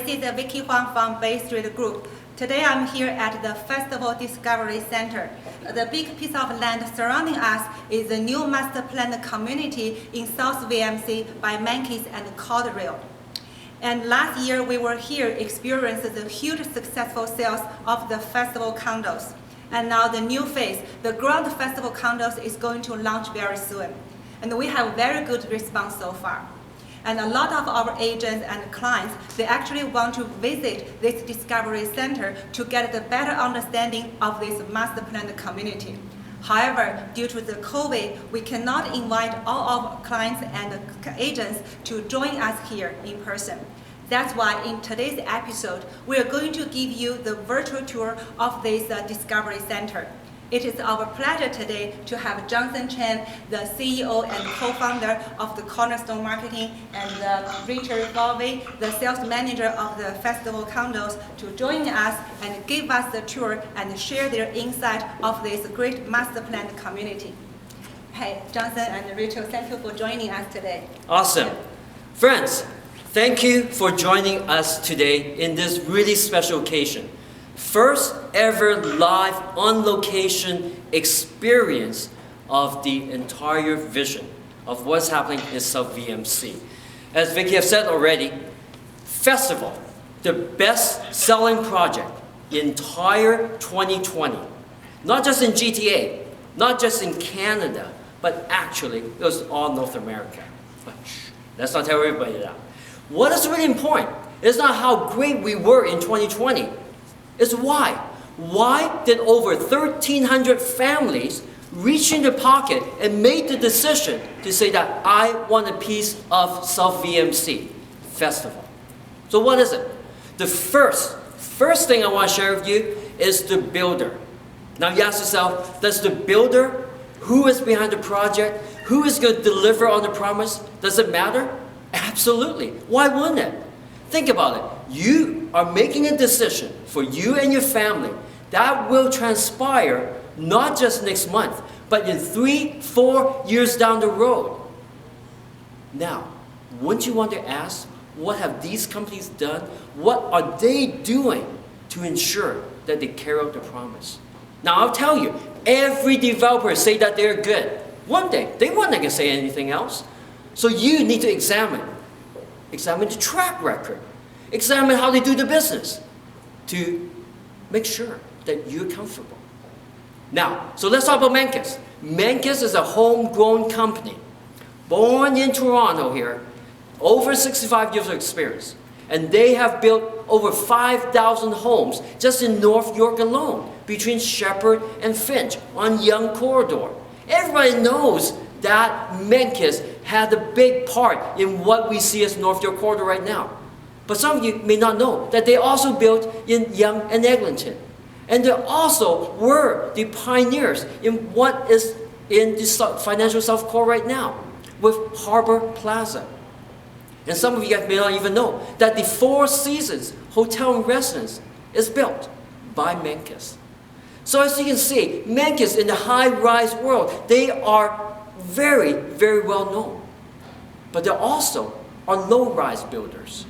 is Vicky Vaughan from Bay Street Group. Today I'm here at the Festival Discovery Center. The big piece of land surrounding us is the new master planned community in South VMC by Mankeys and Quadrille. And last year we were here experiencing the huge successful sales of the festival condos. And now the new phase, the Grand Festival condos, is going to launch very soon. And we have very good response so far. And a lot of our agents and clients, they actually want to visit this Discovery Center to get the better understanding of this master planned community. However, due to the COVID, we cannot invite all of our clients and agents to join us here in person. That's why in today's episode, we are going to give you the virtual tour of this Discovery Center. It is our pleasure today to have Jonathan Chen, the CEO and co-founder of the Cornerstone Marketing, and Richard Galway, the sales manager of the Festival Condos, to join us and give us the tour and share their insight of this great master planned community. Hey, Jonathan and Richard, thank you for joining us today. Awesome. Friends, thank you for joining us today in this really special occasion. First ever live on location experience of the entire vision of what's happening in South VMC. As Vicky has said already, Festival, the best selling project entire 2020. Not just in GTA, not just in Canada, but actually it was all North America. But let's not tell everybody that. What is really important is not how great we were in 2020. It's why. Why did over 1,300 families reach in their pocket and made the decision to say that I want a piece of South VMC Festival? So what is it? The first thing I want to share with you is the builder. Now you ask yourself, does the builder, who is behind the project, who is going to deliver on the promise, does it matter? Absolutely. Why wouldn't it? Think about it. You are making a decision for you and your family that will transpire not just next month, but in 3-4 years down the road. Now, wouldn't you want to ask, what have these companies done? What are they doing to ensure that they carry out the promise? Now, I'll tell you, every developer say that they're good. One day, they weren't going to say anything else. So you need to examine the track record. Examine how they do the business to make sure that you're comfortable. Now, so let's talk about Mankeys. Mankeys is a homegrown company, born in Toronto here, over 65 years of experience. And they have built over 5,000 homes just in North York alone, between Shepherd and Finch on Yonge Corridor. Everybody knows that Mankeys had a big part in what we see as North York Corridor right now. But some of you may not know that they also built in Yonge and Eglinton. And they also were the pioneers in what is in the financial South Core right now with Harbor Plaza. And some of you guys may not even know that the Four Seasons Hotel and Residence is built by Mankeys. So as you can see, Mankeys in the high-rise world, they are very, very well known. But they also are low-rise builders.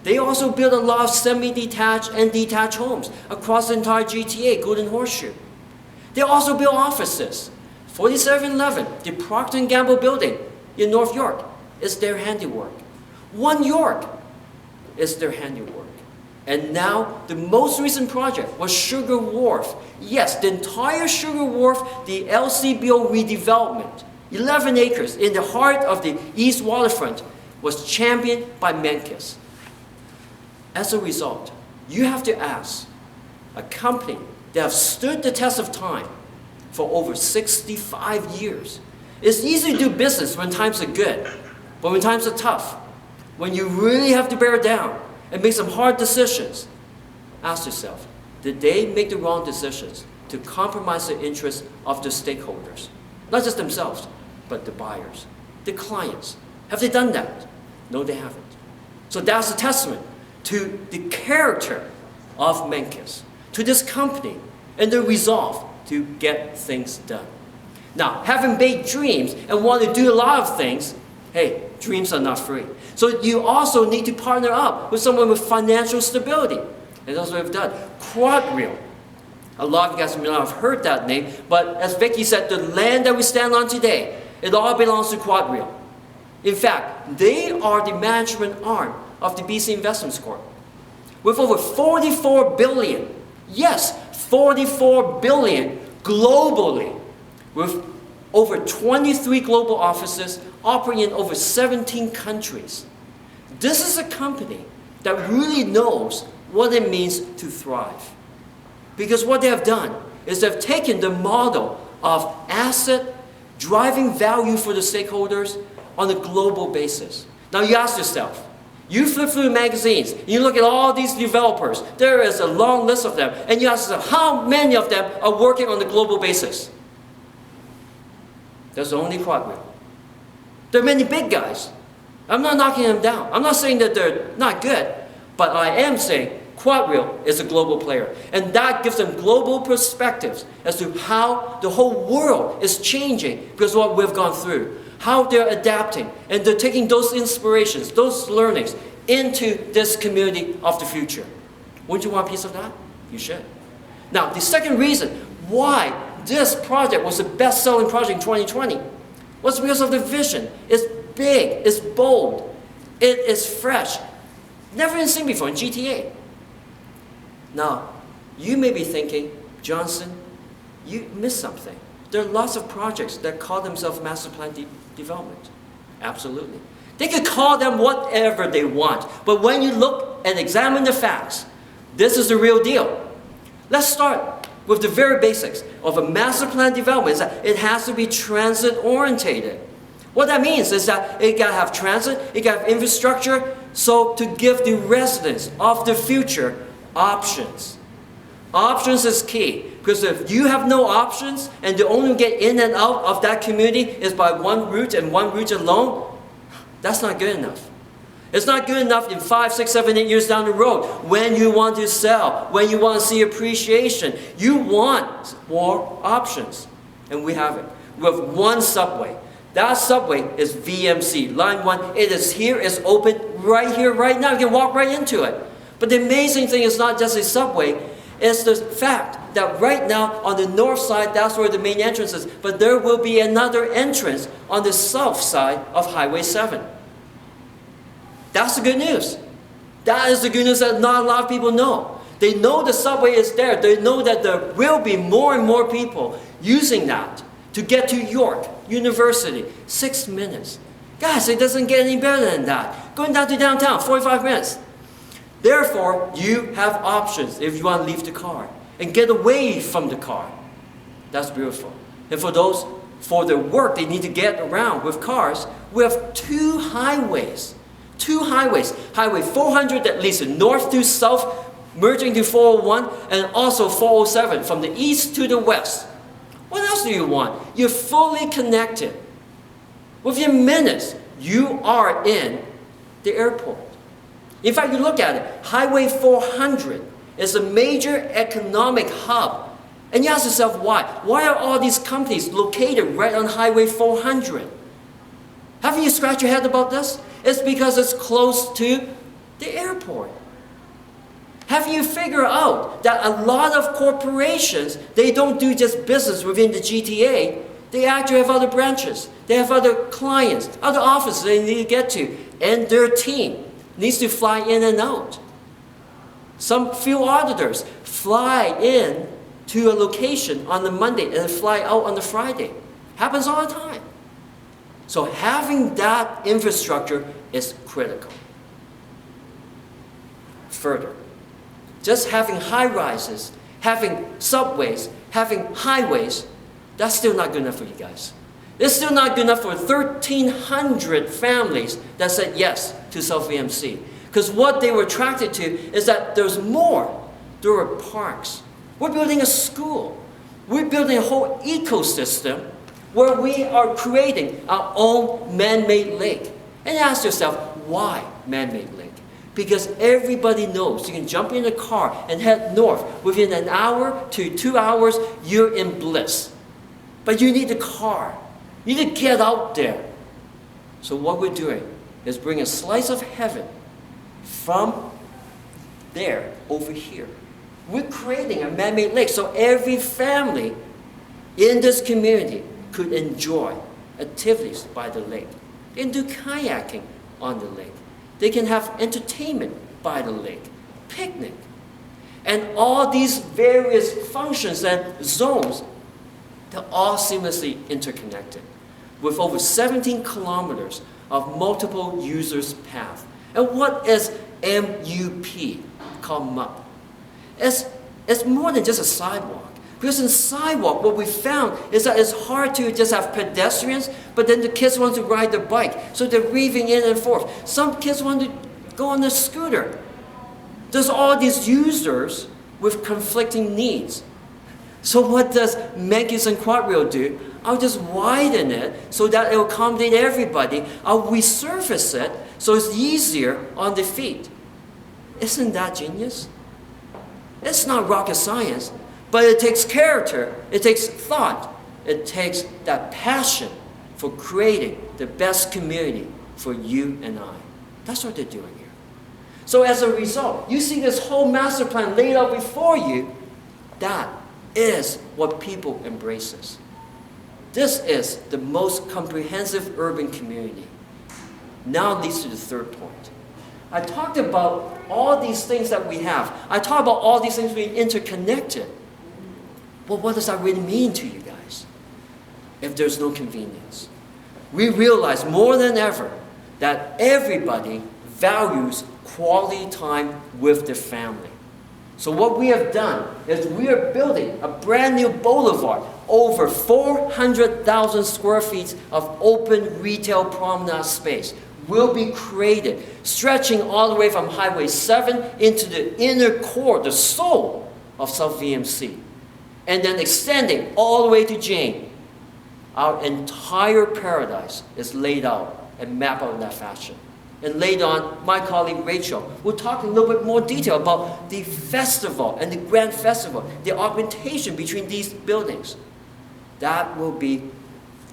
They also build a lot of semi-detached and detached homes across the entire GTA, Golden Horseshoe. They also build offices. 4711, the Procter & Gamble building in North York, is their handiwork. One York is their handiwork. And now, the most recent project was Sugar Wharf. Yes, the entire Sugar Wharf, the LCBO redevelopment, 11 acres in the heart of the East Waterfront, was championed by Mankeys. As a result, you have to ask a company that has stood the test of time for over 65 years. It's easy to do business when times are good, but when times are tough, when you really have to bear down and make some hard decisions, ask yourself, did they make the wrong decisions to compromise the interests of the stakeholders? Not just themselves, but the buyers, the clients. Have they done that? No, they haven't. So that's a testament to the character of Mankeys, to this company, and the resolve to get things done. Now, having big dreams and want to do a lot of things, Hey, dreams are not free. So you also need to partner up with someone with financial stability. And that's what we've done. Quadrille. A lot of you guys may not have heard that name, but as Vicky said, the land that we stand on today, it all belongs to Quadrille. In fact, they are the management arm of the BC Investments Corp. With over 44 billion, yes, 44 billion globally, with over 23 global offices operating in over 17 countries. This is a company that really knows what it means to thrive. Because what they have done is they've taken the model of asset driving value for the stakeholders on a global basis. Now you ask yourself, you flip through magazines, you look at all these developers, there is a long list of them, and you ask yourself, how many of them are working on a global basis? There's only Quadrille. There are many big guys. I'm not knocking them down. I'm not saying that they're not good, but I am saying Quadrille is a global player. And that gives them global perspectives as to how the whole world is changing because of what we've gone through. How they're adapting. And they're taking those inspirations, those learnings into this community of the future. Wouldn't you want a piece of that? You should. Now, the second reason why this project was the best-selling project in 2020 was because of the vision. It's big, it's bold, it is fresh. Never been seen before in GTA. Now, you may be thinking, Johnson, you missed something. There are lots of projects that call themselves master plan development. Absolutely. They could call them whatever they want. But when you look and examine the facts, this is the real deal. Let's start with the very basics of a master plan development. Is that it has to be transit orientated. What that means is that it got to have transit, it got to have infrastructure, so to give the residents of the future options. Options is key, because if you have no options and the only get in and out of that community is by one route and one route alone, that's not good enough. It's not good enough in 5, 6, 7, 8 years down the road when you want to sell, when you want to see appreciation. You want more options, and we have it. We have one subway. That subway is VMC, Line 1. It is here, it's open right here, right now. You can walk right into it. But the amazing thing is not just a subway, it's the fact that right now on the north side, that's where the main entrance is, but there will be another entrance on the south side of Highway 7. That's the good news. That is the good news that not a lot of people know. They know the subway is there. They know that there will be more and more people using that to get to York University. 6 minutes. Guys, it doesn't get any better than that. Going down to downtown, 45 minutes. Therefore, you have options if you want to leave the car and get away from the car. That's beautiful. And for those, for their work, they need to get around with cars. We have two highways. Two highways. Highway 400 that leads north to south, merging to 401, and also 407 from the east to the west. What else do you want? You're fully connected. Within minutes, you are in the airport. In fact, you look at it, Highway 400 is a major economic hub. And you ask yourself why? Why are all these companies located right on Highway 400? Haven't you scratched your head about this? It's because it's close to the airport. Have you figured out that a lot of corporations, they don't do just business within the GTA, they actually have other branches. They have other clients, other offices they need to get to, and their team needs to fly in and out. Some few auditors fly in to a location on the Monday and fly out on the Friday. Happens all the time. So having that infrastructure is critical. Further, just having high-rises, having subways, having highways, that's still not good enough for you guys. It's still not good enough for 1,300 families that said yes to South VMC. Because what they were attracted to is that there's more. There are parks. We're building a school. We're building a whole ecosystem where we are creating our own man-made lake. And ask yourself, why man-made lake? Because everybody knows you can jump in a car and head north. Within an hour to 2 hours, you're in bliss. But you need a car. You need to get out there. So what we're doing is bring a slice of heaven from there over here. We're creating a man-made lake so every family in this community could enjoy activities by the lake. They can do kayaking on the lake. They can have entertainment by the lake, picnic. And all these various functions and zones, they're all seamlessly interconnected with over 17 kilometers of multiple users' path. And what is MUP, called MUP? It's more than just a sidewalk. Because in sidewalk, what we found is that it's hard to just have pedestrians, but then the kids want to ride their bike, so they're weaving in and forth. Some kids want to go on a scooter. There's all these users with conflicting needs. So what does Menkes and Quadrille do? I'll just widen it so that it will accommodate everybody. I'll resurface it so it's easier on the feet. Isn't that genius? It's not rocket science. But it takes character, it takes thought, it takes that passion for creating the best community for you and I. That's what they're doing here. So as a result, you see this whole master plan laid out before you. That is what people embraces. This is the most comprehensive urban community. Now leads to the third point. I talked about all these things that we have. I talked about all these things being interconnected. Well, what does that really mean to you guys if there's no convenience? We realize more than ever that everybody values quality time with their family. So what we have done is we are building a brand new boulevard, over 400,000 square feet of open retail promenade space will be created, stretching all the way from Highway 7 into the inner core, the soul of South VMC. And then extending all the way to Jane. Our entire paradise is laid out and mapped out in that fashion. And later on, my colleague Rachel will talk in a little bit more detail about the festival and the grand festival, the augmentation between these buildings. That will be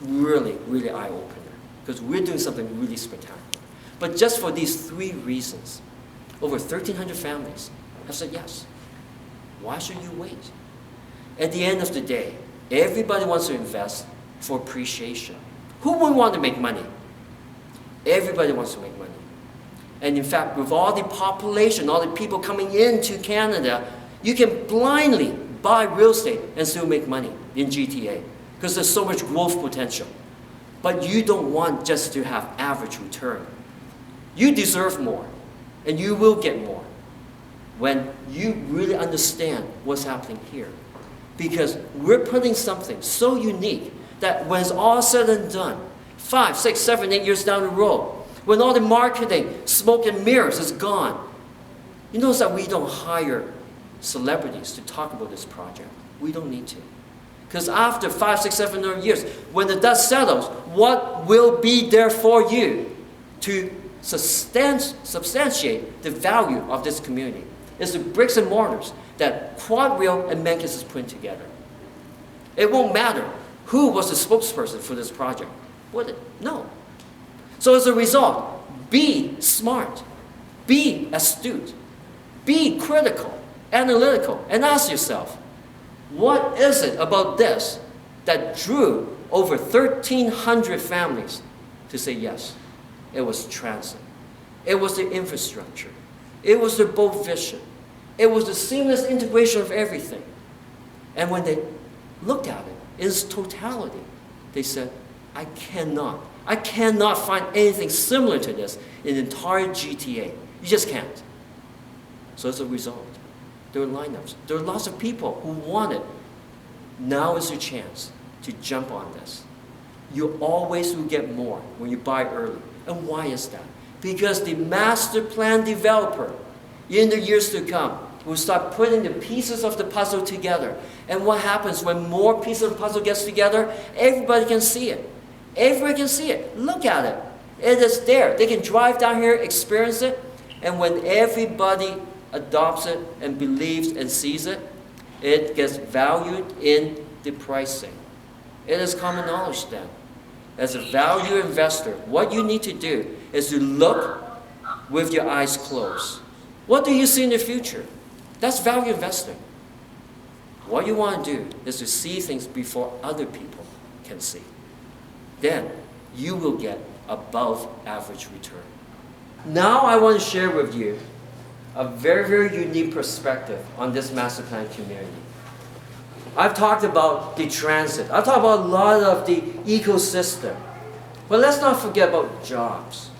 really, really eye-opener because we're doing something really spectacular. But just for these three reasons, over 1,300 families have said yes. Why should you wait? At the end of the day, everybody wants to invest for appreciation. Who wouldn't want to make money? Everybody wants to make money. And in fact, with all the population, all the people coming into Canada, you can blindly buy real estate and still make money in GTA because there's so much growth potential. But you don't want just to have average return. You deserve more, and you will get more when you really understand what's happening here. Because we're putting something so unique that when it's all said and done, 5, 6, 7, 8 years down the road, when all the marketing, smoke and mirrors is gone, you notice that we don't hire celebrities to talk about this project. We don't need to. Because after 5, 6, 7 years, when the dust settles, what will be there for you to substantiate the value of this community? It's the bricks and mortars that Quadrille and Menkes is putting together. It won't matter who was the spokesperson for this project, would it? No. So as a result, be smart, be astute, be critical, analytical, and ask yourself, what is it about this that drew over 1,300 families to say yes? It was transit. It was the infrastructure. It was the bold vision. It was the seamless integration of everything. And when they looked at it in its totality, they said, I cannot find anything similar to this in the entire GTA. You just can't. So as a result, there were lineups. There were lots of people who wanted. Now is your chance to jump on this. You always will get more when you buy early. And why is that? Because the master plan developer, in the years to come, will start putting the pieces of the puzzle together. And what happens when more pieces of the puzzle gets together? Everybody can see it. Everybody can see it. Look at it. It is there. They can drive down here, experience it, and when everybody adopts it and believes and sees it, it gets valued in the pricing. It is common knowledge then. as a value investor, what you need to do is to look with your eyes closed. What do you see in the future? That's value investing. What you want to do is to see things before other people can see. Then you will get above average return. Now I want to share with you a very, very unique perspective on this master plan community. I've talked about the transit. I've talked about a lot of the ecosystem. But let's not forget about jobs.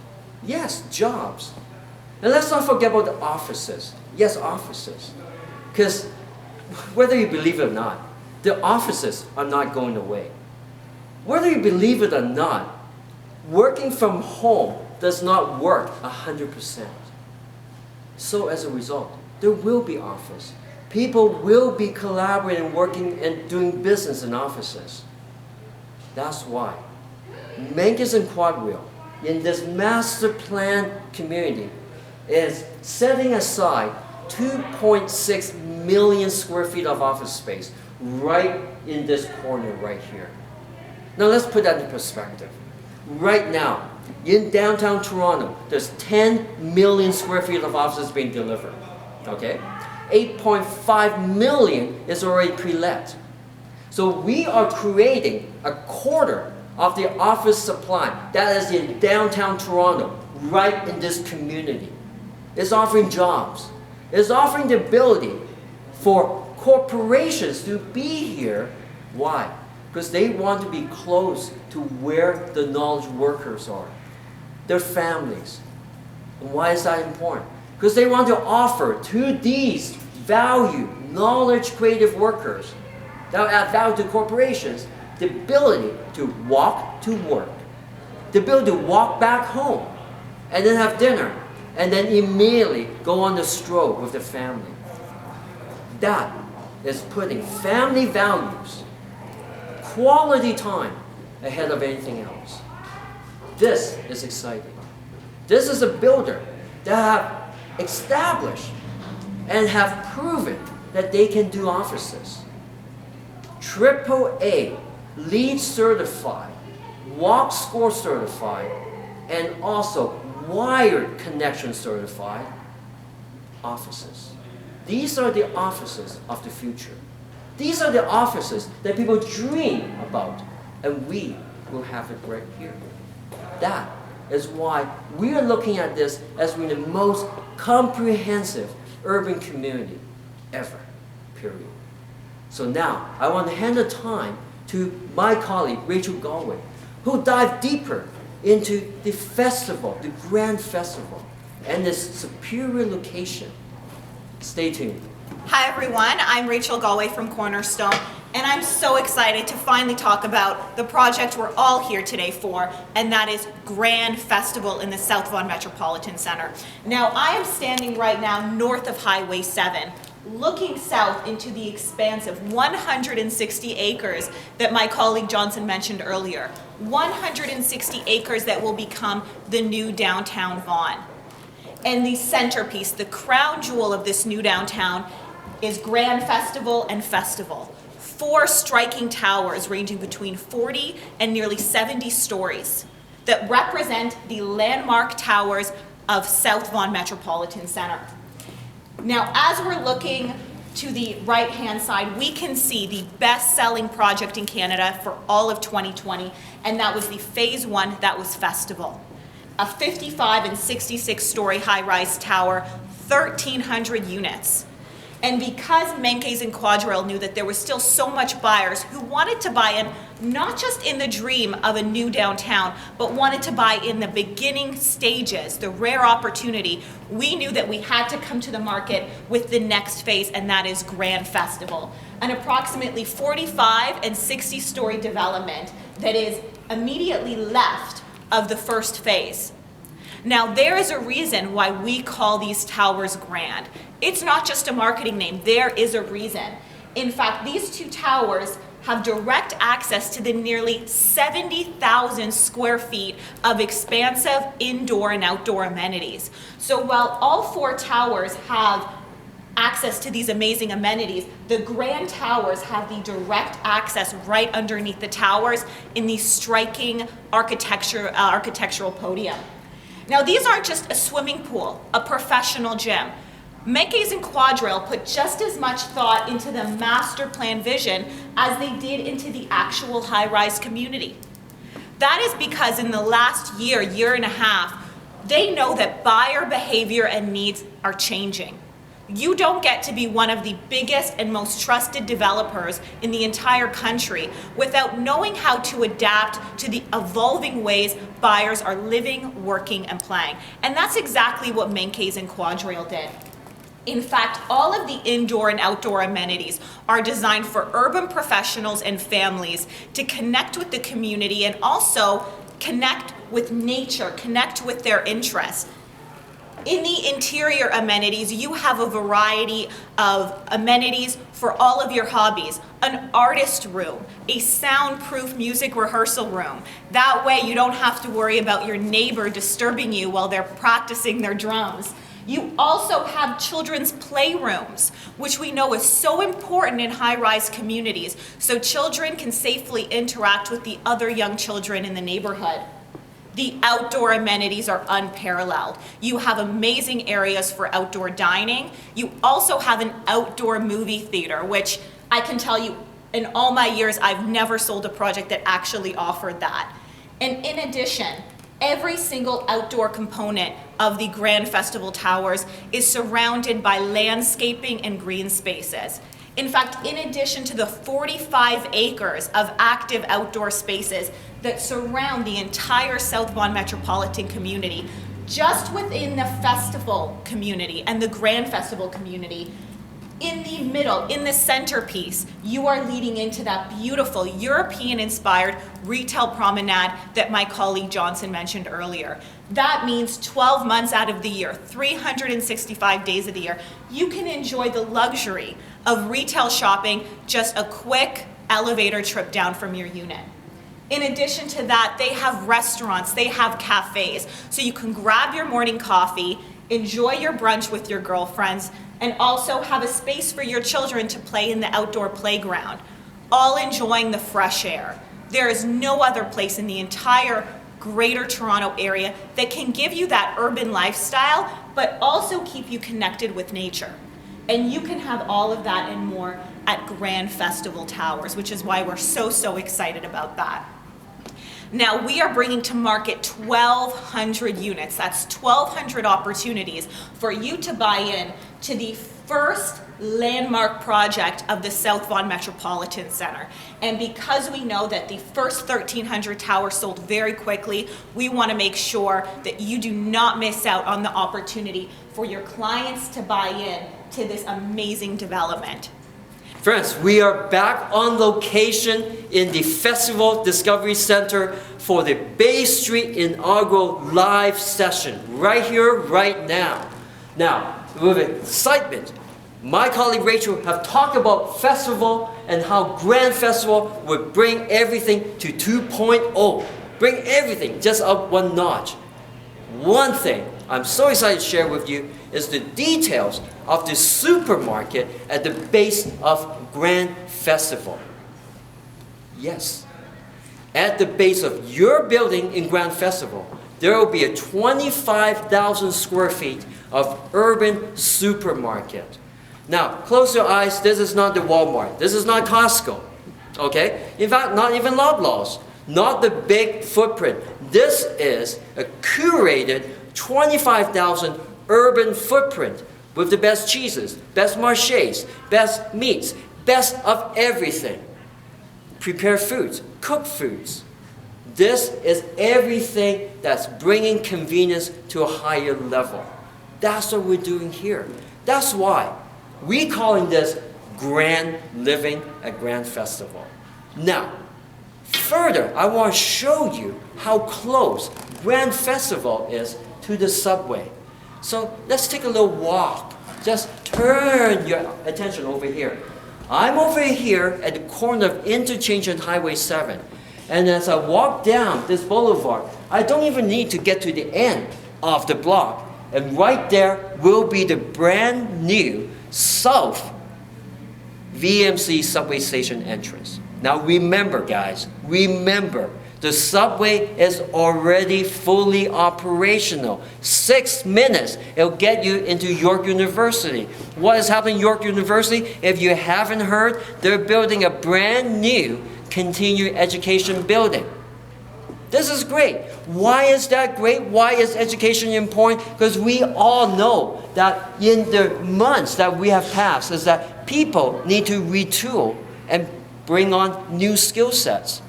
Yes, jobs. And let's not forget about the offices. Yes, offices. Because whether you believe it or not, the offices are not going away. Whether you believe it or not, working from home does not work 100%. So as a result, there will be office. People will be collaborating, working, and doing business in offices. That's why Menkes and Quadrille, in this master plan community, is setting aside 2.6 million square feet of office space right in this corner right here. Now let's put that in perspective. Right now, in downtown Toronto, there's 10 million square feet of offices being delivered. Okay? 8.5 million is already pre-let. So we are creating a quarter of the office supply that is in downtown Toronto, right in this community. It's offering jobs. It's offering the ability for corporations to be here. Why? Because they want to be close to where the knowledge workers are, their families. And why is that important? Because they want to offer to these value, knowledge creative workers that add value to corporations the ability to walk to work, the ability to walk back home, and then have dinner, and then immediately go on the stroll with the family. That is putting family values, quality time, ahead of anything else. This is exciting. This is a builder that have established and have proven that they can do offices. AAA, LEED certified, Walk Score certified, and also wired connection certified offices. These are the offices of the future. These are the offices that people dream about, and we will have it right here. That is why we are looking at this as being the most comprehensive urban community ever, period. So now, I want to hand the time to my colleague, Rachel Galway, who will dive deeper into the festival, the grand festival, and this superior location. Stay tuned. Hi everyone, I'm Rachel Galway from Cornerstone, and I'm so excited to finally talk about the project we're all here today for, and that is Grand Festival in the South Vaughan Metropolitan Centre. Now, I am standing right now north of Highway 7, looking south into the expanse of 160 acres that my colleague Johnson mentioned earlier. 160 acres that will become the new downtown Vaughan. And the centerpiece, the crown jewel of this new downtown, is Grand Festival and Festival. 4 striking towers ranging between 40 and nearly 70 stories that represent the landmark towers of South Vaughan Metropolitan Centre. Now, as we're looking to the right-hand side, we can see the best-selling project in Canada for all of 2020, and that was the Phase 1, that was Festival. A 55 and 66-story high-rise tower, 1,300 units. And because Menkes and Quadrille knew that there was still so much buyers who wanted to buy in, not just in the dream of a new downtown, but wanted to buy in the beginning stages, the rare opportunity, we knew that we had to come to the market with the next phase, and that is Grand Festival. An approximately 45 and 60-story development that is immediately left of the first phase. Now, there is a reason why we call these towers grand. It's not just a marketing name, there is a reason. In fact, these 2 towers have direct access to the nearly 70,000 square feet of expansive indoor and outdoor amenities. So while all 4 towers have access to these amazing amenities, the Grand Towers have the direct access right underneath the towers in the striking architectural podium. Now, these aren't just a swimming pool, a professional gym. Menkes and Quadrille put just as much thought into the master plan vision as they did into the actual high-rise community. That is because in the last year and a half, they know that buyer behavior and needs are changing. You don't get to be one of the biggest and most trusted developers in the entire country without knowing how to adapt to the evolving ways buyers are living, working, and playing. And that's exactly what Menkes and Quadrille did. In fact, all of the indoor and outdoor amenities are designed for urban professionals and families to connect with the community and also connect with nature, connect with their interests. In the interior amenities, you have a variety of amenities for all of your hobbies. An artist room, a soundproof music rehearsal room. That way you don't have to worry about your neighbor disturbing you while they're practicing their drums. You also have children's playrooms, which we know is so important in high-rise communities, so children can safely interact with the other young children in the neighborhood. The outdoor amenities are unparalleled. You have amazing areas for outdoor dining. You also have an outdoor movie theater, which I can tell you, in all my years, I've never sold a project that actually offered that. And in addition, every single outdoor component of the Grand Festival Towers is surrounded by landscaping and green spaces. In fact, in addition to the 45 acres of active outdoor spaces that surround the entire South Vaughan metropolitan community, just within the festival community and the Grand Festival community, in the middle, in the centerpiece, you are leading into that beautiful European-inspired retail promenade that my colleague Johnson mentioned earlier. That means 12 months out of the year, 365 days of the year, you can enjoy the luxury of retail shopping just a quick elevator trip down from your unit. In addition to that, they have restaurants, they have cafes, so you can grab your morning coffee, enjoy your brunch with your girlfriends, and also have a space for your children to play in the outdoor playground, all enjoying the fresh air. There is no other place in the entire Greater Toronto area that can give you that urban lifestyle, but also keep you connected with nature. And you can have all of that and more at Grand Festival Towers, which is why we're so excited about that. Now, we are bringing to market 1,200 units. That's 1,200 opportunities for you to buy in to the first landmark project of the South Vaughan Metropolitan Centre. And because we know that the first 1,300 towers sold very quickly, we want to make sure that you do not miss out on the opportunity for your clients to buy in to this amazing development. Friends, we are back on location in the Festival Discovery Center for the Bay Street inaugural live session, right here, right now. Now, with excitement, my colleague Rachel have talked about festival and how Grand Festival would bring everything to 2.0, bring everything just up one notch. One thing I'm so excited to share with you is the details of the supermarket at the base of Grand Festival. Yes, at the base of your building in Grand Festival, there will be a 25,000 square feet of urban supermarket. Now, close your eyes, this is not the Walmart, this is not Costco, okay? In fact, not even Loblaws, not the big footprint. This is a curated 25,000 urban footprint with the best cheeses, best marchés, best meats, best of everything. Prepared foods, cooked foods. This is everything that's bringing convenience to a higher level. That's what we're doing here. That's why we're calling this Grand Living at Grand Festival. Now, further, I want to show you how close Grand Festival is to the subway. So let's take a little walk. Just turn your attention over here. I'm over here at the corner of Interchange and Highway 7. And as I walk down this boulevard, I don't even need to get to the end of the block. And right there will be the brand new South VMC subway station entrance. Now remember, guys, remember, the subway is already fully operational. 6 minutes, it'll get you into York University. What is happening at York University? If you haven't heard, they're building a brand new continuing education building. This is great. Why is that great? Why is education important? Because we all know that in the months that we have passed is that people need to retool and bring on new skill sets.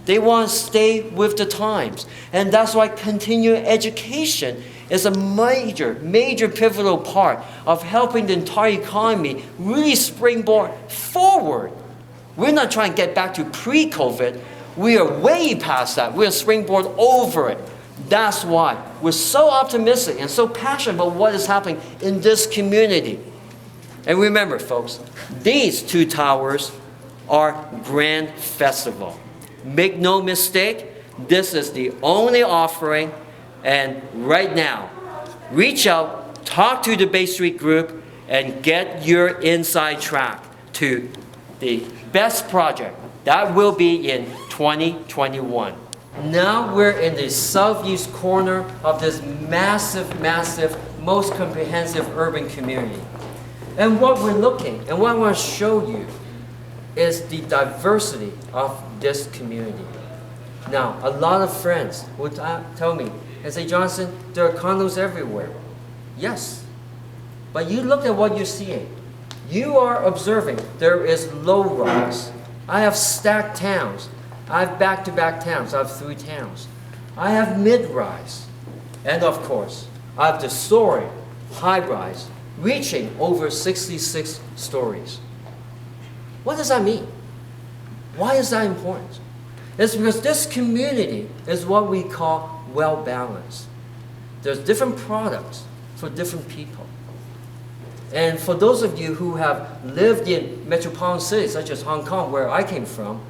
They want to stay with the times. And that's why continuing education is a major pivotal part of helping the entire economy really springboard forward. We're not trying to get back to pre-COVID. We are way past that. We're springboard over it. That's why we're so optimistic and so passionate about what is happening in this community. And remember, folks, these two towers are Grand Festival. Make no mistake, this is the only offering. And right now, reach out, talk to the Bay Street Group, and get your inside track to the best project. That will be in 2021. Now we're in the southeast corner of this massive, most comprehensive urban community. And what we're looking, and what I want to show you, is the diversity of this community. Now, a lot of friends would tell me and say, Johnson, there are condos everywhere. Yes, but you look at what you're seeing. You are observing there is low rise. I have stacked towns. I have back-to-back towns. I have 3 towns. I have mid-rise. And of course, I have the soaring high-rise reaching over 66 stories. What does that mean? Why is that important? It's because this community is what we call well-balanced. There's different products for different people. And for those of you who have lived in metropolitan cities such as Hong Kong, where I came from,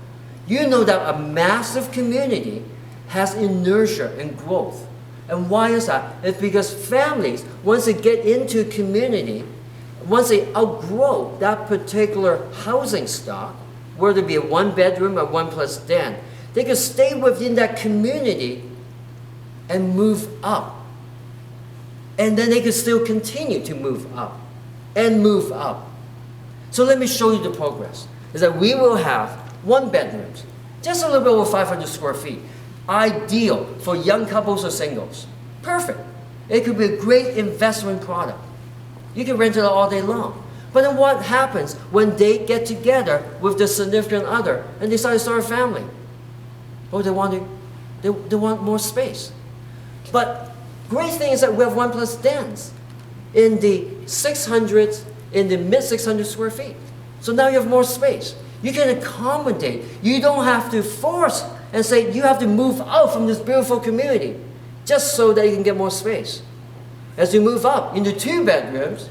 you know that a massive community has inertia and growth. And why is that? It's because families, once they get into a community, once they outgrow that particular housing stock, whether it be a 1-bedroom or 1+ den, they can stay within that community and move up. And then they can still continue to move up and move up. So let me show you the progress. Is that we will have 1-bedrooms, just a little bit over 500 square feet. Ideal for young couples or singles. Perfect. It could be a great investment product. You can rent it all day long. But then what happens when they get together with their significant other and decide to start a family? Oh, they want more space. But great thing is that we have 1+ dens in the 600s, in the mid-600 square feet. So now you have more space. You can accommodate. You don't have to force and say you have to move out from this beautiful community just so that you can get more space. As you move up into 2 bedrooms,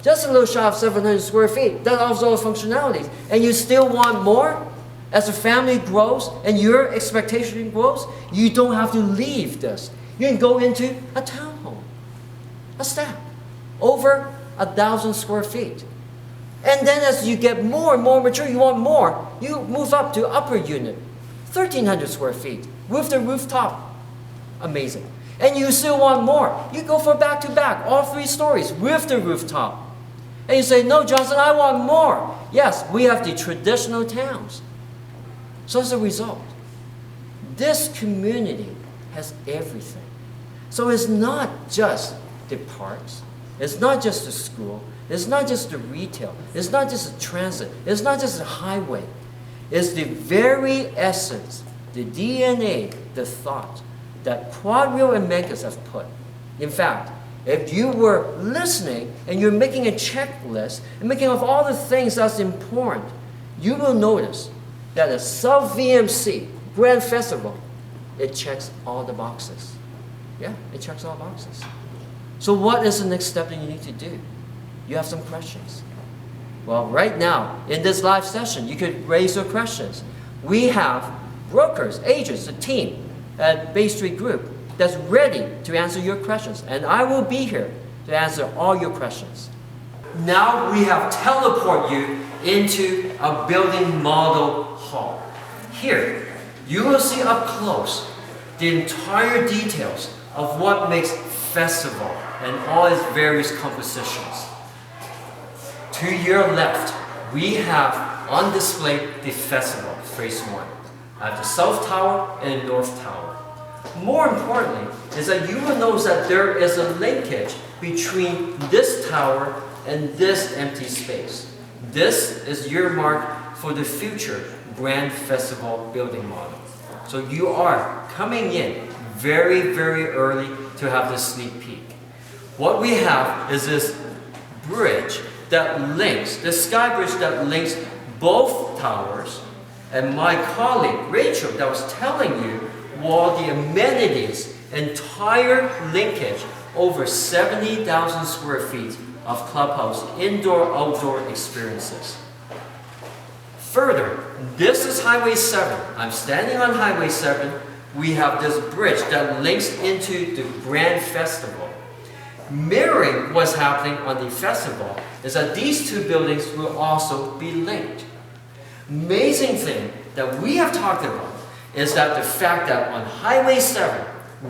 just a little shy of 700 square feet, that offers all the functionalities. And you still want more? As the family grows and your expectation grows, you don't have to leave this. You can go into a townhome, a step, over 1,000 square feet. And then as you get more and more mature, you want more, you move up to upper unit, 1,300 square feet with the rooftop. Amazing. And you still want more. You go for back-to-back, all 3 stories with the rooftop. And you say, no, Johnson, I want more. Yes, we have the traditional towns. So as a result, this community has everything. So it's not just the parks. It's not just the school. It's not just the retail. It's not just the transit. It's not just the highway. It's the very essence, the DNA, the thought that Quadrille and Megas have put. In fact, if you were listening and you're making a checklist and making of all the things that's important, you will notice that a South VMC Grand Festival, it checks all the boxes. Yeah, it checks all the boxes. So what is the next step that you need to do? You have some questions. Well, right now, in this live session, you could raise your questions. We have brokers, agents, a team at Bay Street Group that's ready to answer your questions. And I will be here to answer all your questions. now we have teleport you into a building model hall. Here, you will see up close the entire details of what makes festival and all its various compositions. To your left, we have on display the festival, phase 1. I have the South Tower and the North Tower. More importantly is that you will notice that there is a linkage between this tower and this empty space. This is your mark for the future Grand Festival building model. So you are coming in very, very early to have this sneak peek. What we have is this bridge that links, the sky bridge that links both towers, and my colleague Rachel that was telling you all the amenities, entire linkage, over 70,000 square feet of clubhouse, indoor, outdoor experiences. Further, this is Highway 7. I'm standing on Highway 7. We have this bridge that links into the Grand Festival. Mirroring what's happening on the festival is that these two buildings will also be linked. Amazing thing that we have talked about is that the fact that on Highway 7,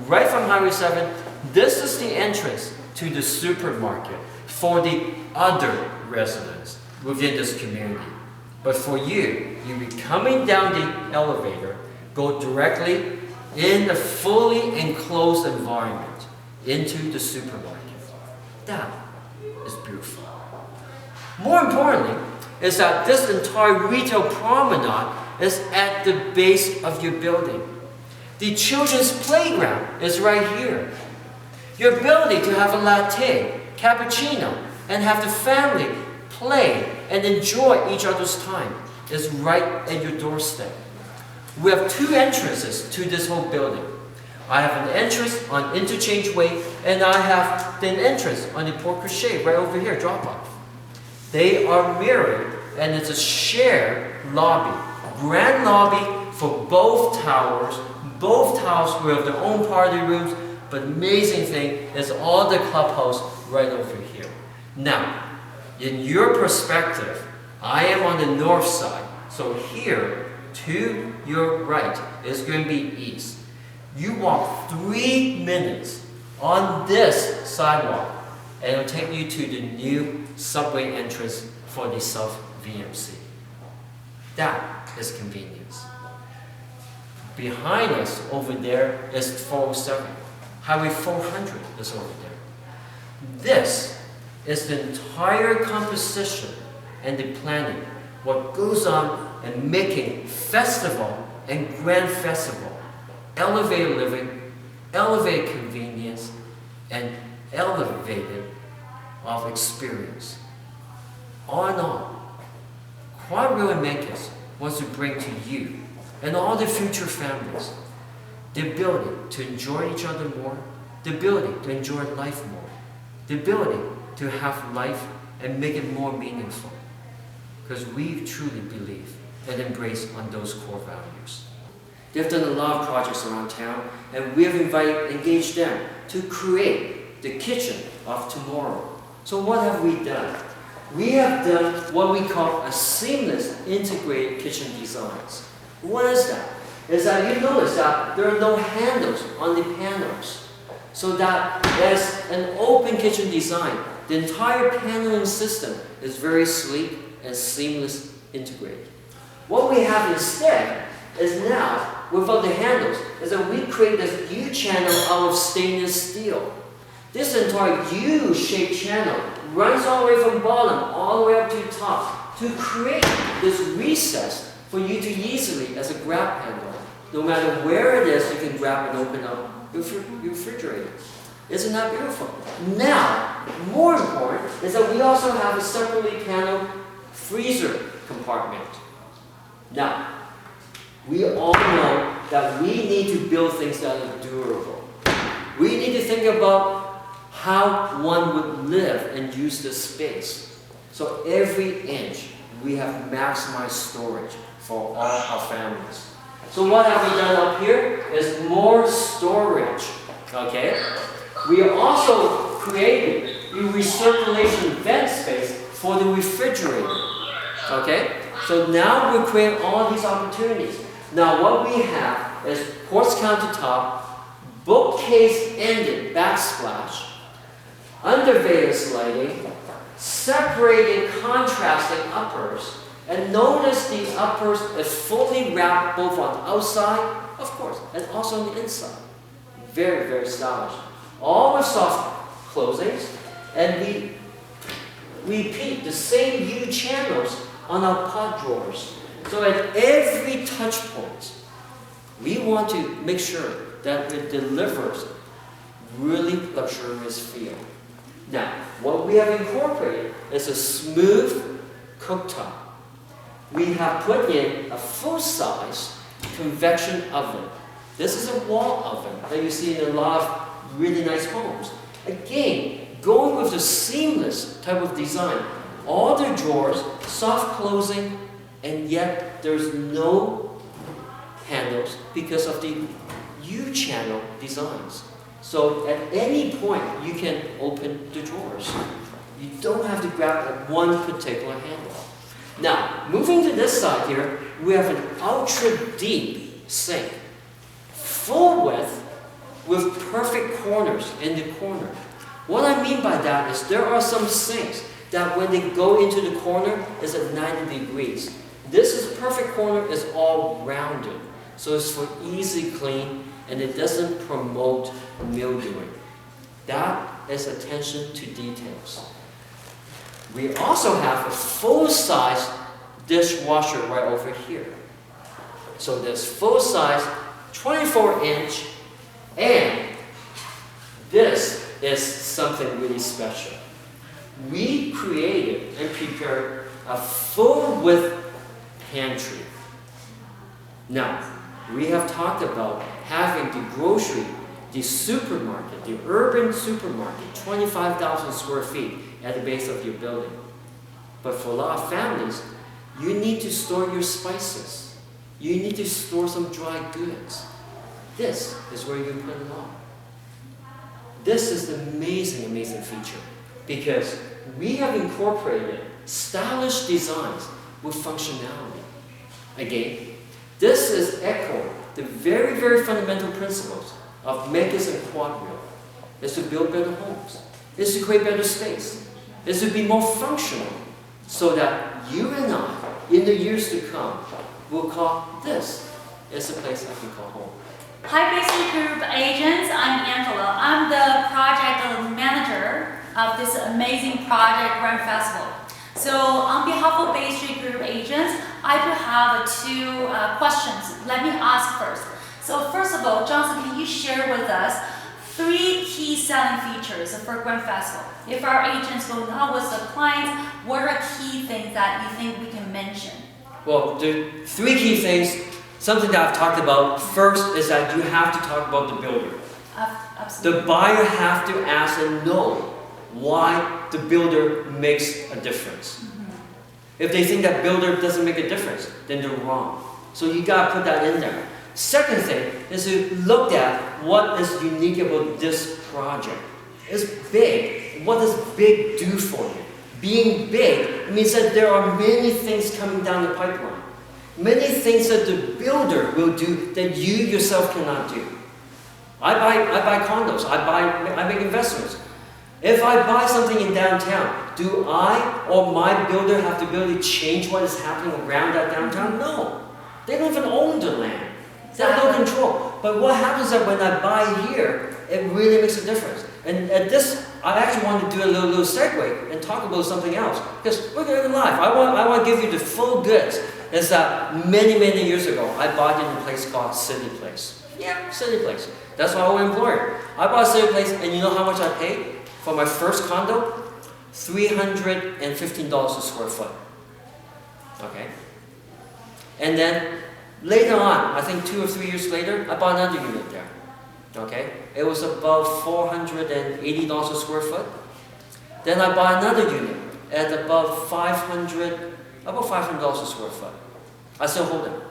right from Highway 7, this is the entrance to the supermarket for the other residents within this community. But for you, you'll be coming down the elevator, go directly in a fully enclosed environment into the supermarket. That is beautiful. More importantly, is that this entire retail promenade is at the base of your building. The children's playground is right here. Your ability to have a latte, cappuccino, and have the family play and enjoy each other's time is right at your doorstep. We have two entrances to this whole building. I have an entrance on Interchange Way, and I have an entrance on the Port Crochet right over here, drop-off. They are mirrored, and it's a shared lobby, grand lobby for both towers. Both towers will have their own party rooms, but amazing thing is all the clubhouse right over here. Now, in your perspective, I am on the north side, so here to your right is going to be east. You walk 3 minutes on this sidewalk, and it'll take you to the new subway entrance for the South VMC. That is convenience. Behind us over there is 407. Highway 400 is over there. This is the entire composition and the planning, what goes on in making festival and Grand Festival, elevated living, elevated convenience, and elevated of experience. All in all, Quadrille and Makers wants to bring to you and all the future families the ability to enjoy each other more, the ability to enjoy life more, the ability to have life and make it more meaningful. Because we truly believe and embrace on those core values. They've done a lot of projects around town, and we have engaged them to create the kitchen of tomorrow. So what have we done? We have done what we call a seamless integrated kitchen designs. What is that? Is that you notice that there are no handles on the panels. So that as an open kitchen design, the entire paneling system is very sleek and seamless integrated. What we have instead is now, without the handles, is that we create this U-channel out of stainless steel. This entire U-shaped channel runs all the way from bottom all the way up to the top to create this recess for you to easily, as a grab handle, no matter where it is, you can grab and open up your refrigerator. Isn't that beautiful? Now, more important is that we also have a separately paneled freezer compartment. Now, we all know that we need to build things that are durable. We need to think about how one would live and use this space. So every inch, we have maximized storage for all our families. So what have we done up here is more storage, okay? We also created a recirculation vent space for the refrigerator. Okay? So now we're creating all these opportunities. Now what we have is quartz countertop, bookcase-ended backsplash, under-vase lighting, separated contrasting uppers, and notice these uppers is fully wrapped both on the outside, of course, and also on the inside. Very, very stylish. All with soft closings, and we repeat the same U channels on our pot drawers. So at every touch point, we want to make sure that it delivers really luxurious feel. Now, what we have incorporated is a smooth cooktop. We have put in a full-size convection oven. This is a wall oven that you see in a lot of really nice homes. Again, going with the seamless type of design. All the drawers, soft closing, and yet there's no handles because of the U-channel designs. So at any point, you can open the drawers. You don't have to grab at one particular handle. Now, moving to this side here, we have an ultra-deep sink. Full width with perfect corners in the corner. What I mean by that is there are some sinks that when they go into the corner is at 90 degrees. This is perfect corner is all rounded. So it's for easy clean and it doesn't promote mildewing. That is attention to details. We also have a full-size dishwasher right over here. So this full-size 24-inch, and this is something really special. We created and prepared a full-width pantry. Now, we have talked about having the grocery, the supermarket, the urban supermarket, 25,000 square feet at the base of your building. But for a lot of families, you need to store your spices. You need to store some dry goods. This is where you put it all. This is an amazing, amazing feature because we have incorporated stylish designs with functionality. Again, this is echoing the very, very fundamental principles of Megas and Quadrille. Is to build better homes. Is to create better space. Is to be more functional so that you and I, in the years to come, will call this as a place that we call home. Hi, Basic Group agents. I'm Angela. I'm the project manager of this amazing project, Grand Festival. So, on behalf of Bay Street Group agents, I do have two questions. Let me ask first. So, first of all, Johnson, can you share with us 3 key selling features for Grand Festival? If our agents go now with the clients, what are key things that you think we can mention? Well, the 3 key things. Something that I've talked about first is that you have to talk about the builder. Absolutely. The buyer have to ask and know why the builder makes a difference. Mm-hmm. If they think that builder doesn't make a difference, then they're wrong. So you gotta put that in there. Second thing is to look at what is unique about this project. It's big. What does big do for you? Being big means that there are many things coming down the pipeline. Many things that the builder will do that you yourself cannot do. I buy condos. I make investments. If I buy something in downtown, do I or my builder have the ability to change what is happening around that downtown? No. They don't even own the land. They have no control. But what happens is that when I buy here, it really makes a difference. And at this, I actually want to do a little segue and talk about something else. Because we're going live. I want to give you the full goods. Is that many, many years ago, I bought in a place called City Place. Yeah, City Place. That's my old employer. I bought City Place, and you know how much I paid for my first condo? $315 a square foot. Okay? And then later on, I think 2 or 3 years later, I bought another unit there. Okay? It was about $480 a square foot. Then I bought another unit at about $500 a square foot. I still hold them.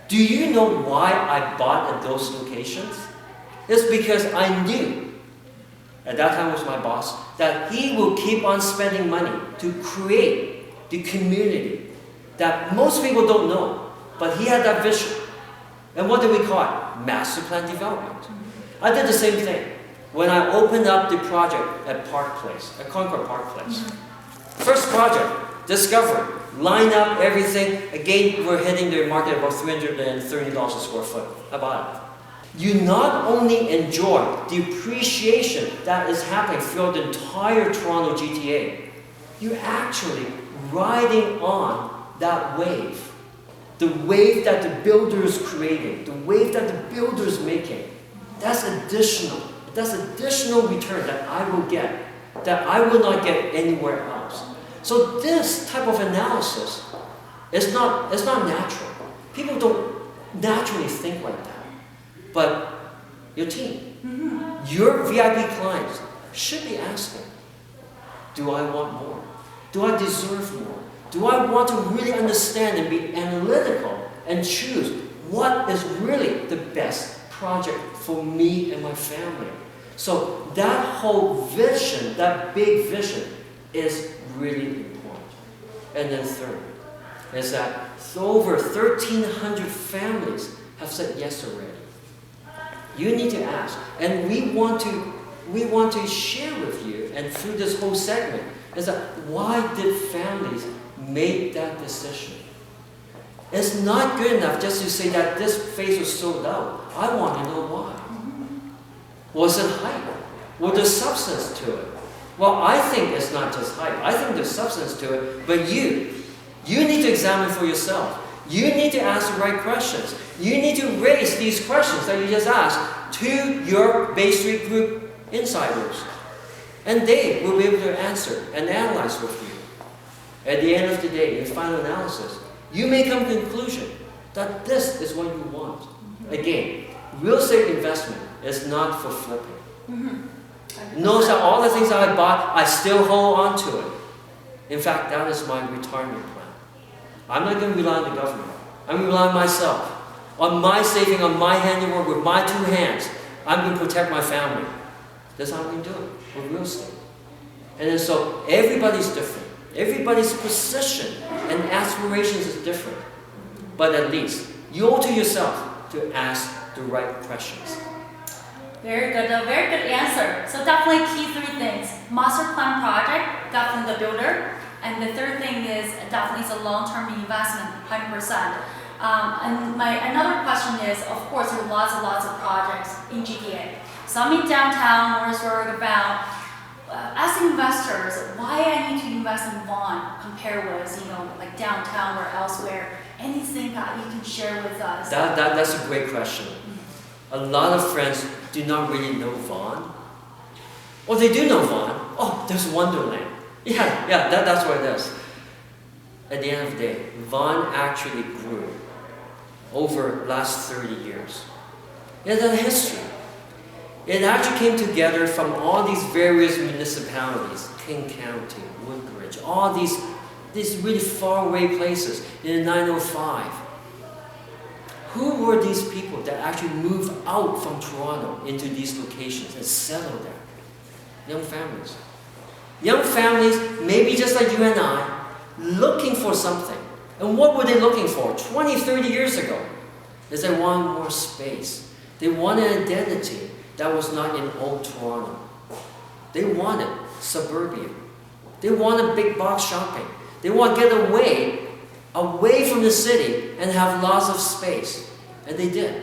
Do you know why I bought at those locations? It's because I knew at that time was my boss, that he will keep on spending money to create the community that most people don't know, but he had that vision. And what do we call it? Master plan development. I did the same thing when I opened up the project at Park Place, at Concord Park Place. First project, discovery, line up everything. Again, we're hitting the market about $330 a square foot. How about it? You not only enjoy the appreciation that is happening throughout the entire Toronto GTA, you're actually riding on that wave. The wave that the builders created, the wave that the builders making. That's additional. That's additional return that I will get, that I will not get anywhere else. So this type of analysis is not natural. People don't naturally think like that. But your team, your VIP clients should be asking, do I want more? Do I deserve more? Do I want to really understand and be analytical and choose what is really the best project for me and my family? So that whole vision, that big vision, is really important. And then third, is that over 1,300 families have said yes already. You need to ask, and we want to share with you, and through this whole segment, is that why did families make that decision? It's not good enough just to say that this phase was sold out. I want to know why. Was it hype? Was there substance to it? Well, I think it's not just hype. I think there's substance to it, but you need to examine for yourself. You need to ask the right questions. You need to raise these questions that you just asked to your Bay Street Group insiders. And they will be able to answer and analyze with you. At the end of the day, in final analysis, you may come to the conclusion that this is what you want. Again, real estate investment is not for flipping. Notice that all the things that I bought, I still hold on to it. In fact, that is my retirement plan. I'm not going to rely on the government. I'm going to rely on myself, on my saving, on my handiwork, with my two hands. I'm going to protect my family. That's how I'm going to do it with real estate. And then so everybody's different. Everybody's position and aspirations is different. But at least you owe to yourself to ask the right questions. Very good, a very good answer. So definitely key three things. Master plan project, definitely the builder. And the third thing is definitely it's a long-term investment, 100%. And another question is, of course, there are lots and lots of projects in GTA. Some in downtown, Morrisburg, about as investors, why I need to invest in Vaughan compared with, like downtown or elsewhere? Anything that you can share with us? That's a great question. A lot of friends do not really know Vaughan. Or they do know Vaughan. Oh, there's Wonderland. Yeah, that's what it is. At the end of the day, Vaughan actually grew over the last 30 years. It had a history. It actually came together from all these various municipalities, King County, Woodbridge, all these really far away places in 905. Who were these people that actually moved out from Toronto into these locations and settled there? Young families. Young families, maybe just like you and I, looking for something. And what were they looking for 20, 30 years ago? Is they wanted more space. They wanted an identity that was not in old Toronto. They wanted suburbia. They wanted big box shopping. They want to get away from the city and have lots of space. And they did.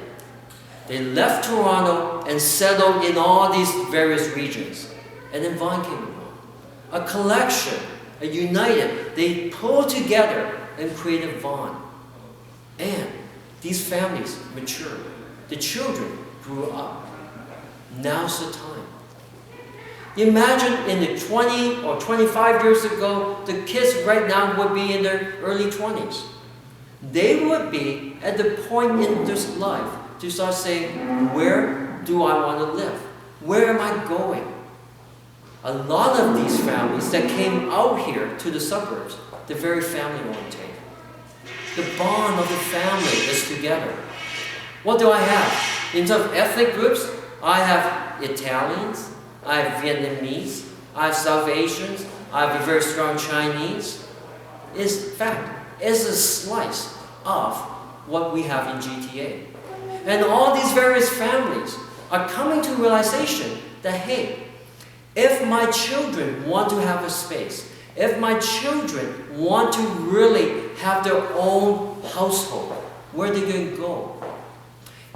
They left Toronto and settled in all these various regions. And then Vaughan came along. A collection, a united, they pulled together and created Vaughan. And these families matured. The children grew up. Now's the time. Imagine in the 20 or 25 years ago, the kids right now would be in their early 20s. They would be at the point in their life to start saying, where do I want to live? Where am I going? A lot of these families that came out here to the suburbs, they're very family-oriented. The bond of the family is together. What do I have? In terms of ethnic groups, I have Italians, I have Vietnamese, I have South Asians, I have a very strong Chinese. Is in fact, is a slice of what we have in GTA. And all these various families are coming to realization that, hey, if my children want to have a space, if my children want to really have their own household, where are they going to go?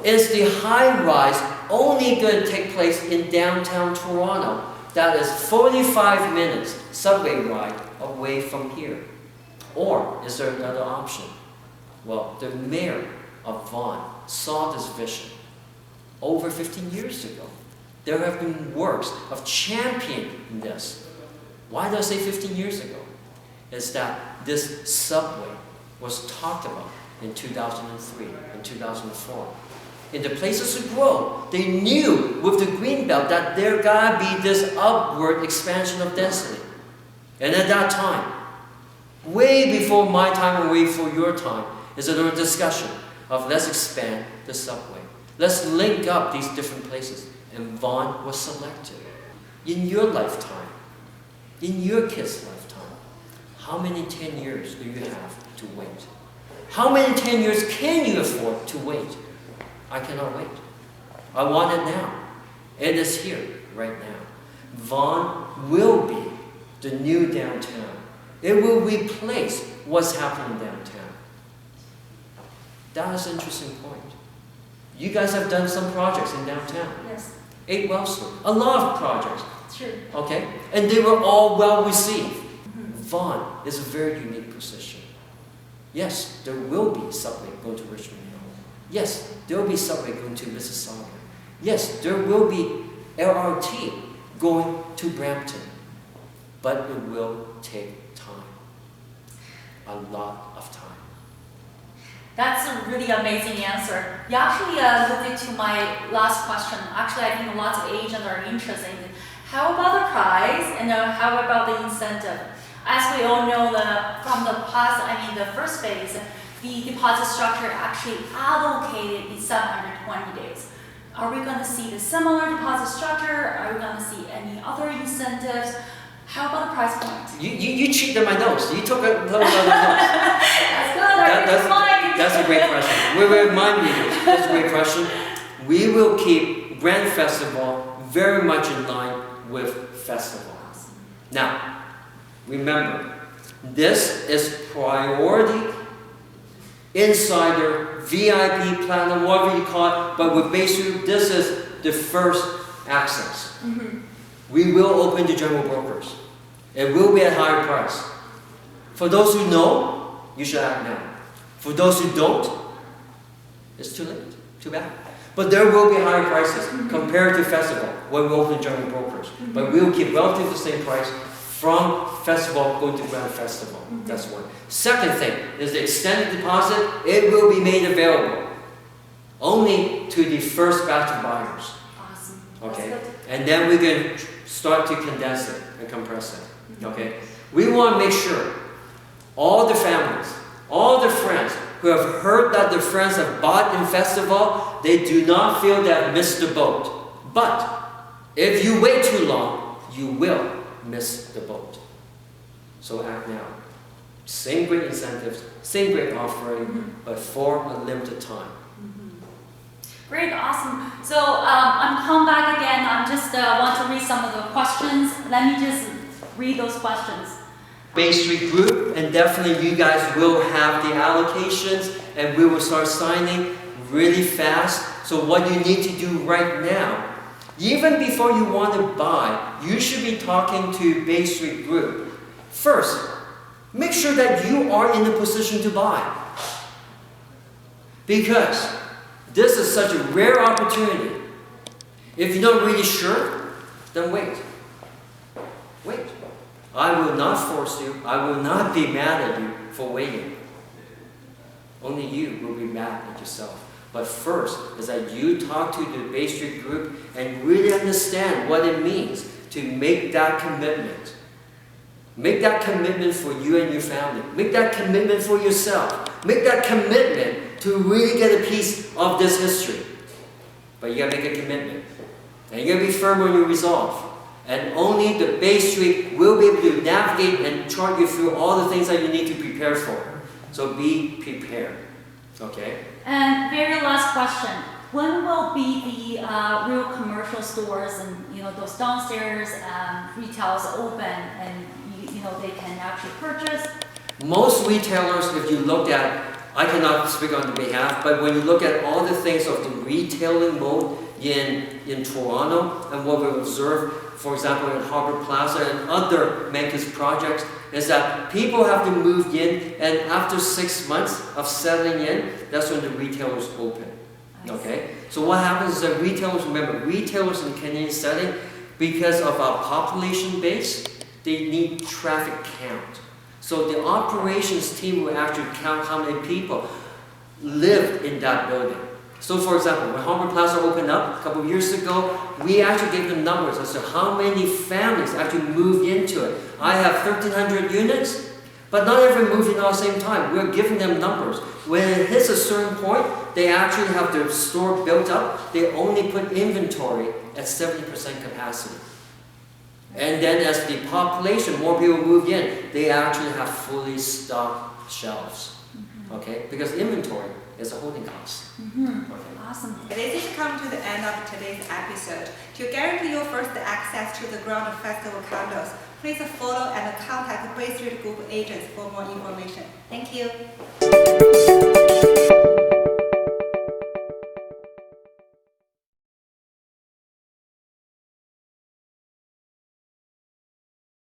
Is the high-rise only going to take place in downtown Toronto? That is 45 minutes subway ride away from here. Or is there another option? Well, the mayor of Vaughan saw this vision over 15 years ago. There have been works of championing this. Why do I say 15 years ago? Is that this subway was talked about in 2003 and 2004. In the places to grow, they knew with the green belt that there gotta be this upward expansion of density. And at that time, way before my time and way before your time, is another discussion of let's expand the subway. Let's link up these different places. And Vaughan was selected. In your lifetime, in your kid's lifetime, how many 10 years do you have to wait? How many 10 years can you afford to wait? I cannot wait. I want it now. It is here, right now. Vaughan will be the new downtown. It will replace what's happening downtown. That is an interesting point. You guys have done some projects in downtown. Yes. 8 Wellsford. A lot of projects. True. Okay? And they were all well received. Vaughan is a very unique position. Yes, there will be subway going to Richmond Hill. Yes, there will be subway going to Mississauga. Yes, there will be LRT going to Brampton. But it will take time. A lot of time. That's a really amazing answer. You actually alluded to my last question. Actually, I think lots of agents are interested in how about the price and how about the incentive? As we all know, from the past, the first phase, the deposit structure actually allocated in 720 days. Are we going to see the similar deposit structure? Are we going to see any other incentives? How about the price point? You cheated my notes. You took a notes. That's good. That's a great question. We will remind you. That's a great question. We will keep Grand Festival very much in line with festival. Now, remember, this is priority, insider, VIP, platinum, whatever you call it, but with Bay Street, this is the first access. We will open to general brokers. It will be at higher price. For those who know, you should act now. For those who don't, it's too late, too bad. But there will be higher prices compared to festival when we open general brokers. But we will keep relatively the same price from festival going to Grand Festival. That's one. Second thing is the extended deposit. It will be made available only to the first batch of buyers. Awesome. Okay, and then we can start to condense it and compress it. Okay, we want to make sure all the families, all the friends who have heard that their friends have bought in festival, they do not feel they have missed the boat. But if you wait too long, you will miss the boat. So act now. Same great incentives, same great offering, but for a limited time. Great, awesome. So I'm come back again. I'm just want to read some of the questions. Let me just read those questions. Bay Street Group, and definitely you guys will have the allocations, and we will start signing really fast. So what you need to do right now, even before you want to buy, you should be talking to Bay Street Group. First, make sure that you are in the position to buy. Because this is such a rare opportunity. If you're not really sure, then wait. Wait. I will not force you. I will not be mad at you for waiting. Only you will be mad at yourself. But first is that you talk to the Bay Street Group and really understand what it means to make that commitment. Make that commitment for you and your family. Make that commitment for yourself. Make that commitment to really get a piece of this history. But you gotta make a commitment. And you gotta be firm on your resolve. And only the Bay Street will be able to navigate and chart you through all the things that you need to prepare for. So be prepared. Okay? And very last question. When will be the real commercial stores and those downstairs retails open and they can actually purchase? Most retailers, if you look at, I cannot speak on their behalf, but when you look at all the things of the retailing mode in Toronto and what we observe, for example, in Harbour Plaza and other Mancus projects, is that people have to move in, and after 6 months of settling in, that's when the retailers open. Okay? So what happens is that retailers, remember, retailers in Canadian setting, because of our population base, they need traffic count. So the operations team will actually count how many people live in that building. So for example, when Harbour Plaza opened up a couple of years ago, we actually gave them numbers as to how many families actually moved into it. I have 1,300 units, but not everyone moved in at the same time. We're giving them numbers. When it hits a certain point, they actually have their store built up. They only put inventory at 70% capacity. And then as the population, more people move in, they actually have fully stocked shelves. Okay? Because inventory is a holding cost. Okay. Awesome. This is come to the end of today's episode. To guarantee your first access to the Ground Festival condos, please follow and contact Bay Street Group agents for more information. Thank you.